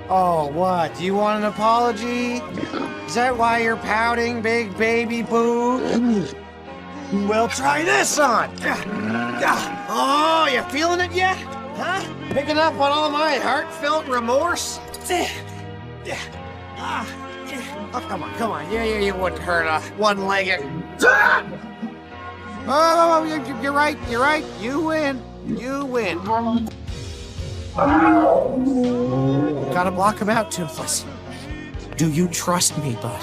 Oh, what? Do you want an apology? Is that why you're pouting, big baby boo? Well, try this on. Oh, you feeling it yet? Huh? Picking up on all my heartfelt remorse? Oh, come on. You wouldn't hurt a one-legged. Oh, you're right. You win. Gotta block him out, Toothless. Do you trust me, bud?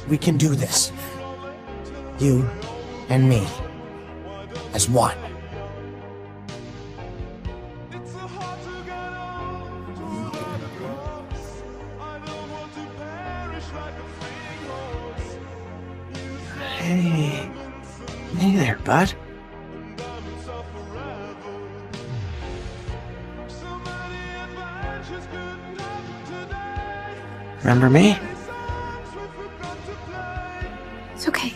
We can do this. You and me. As one. Hey there, bud. Remember me? It's okay.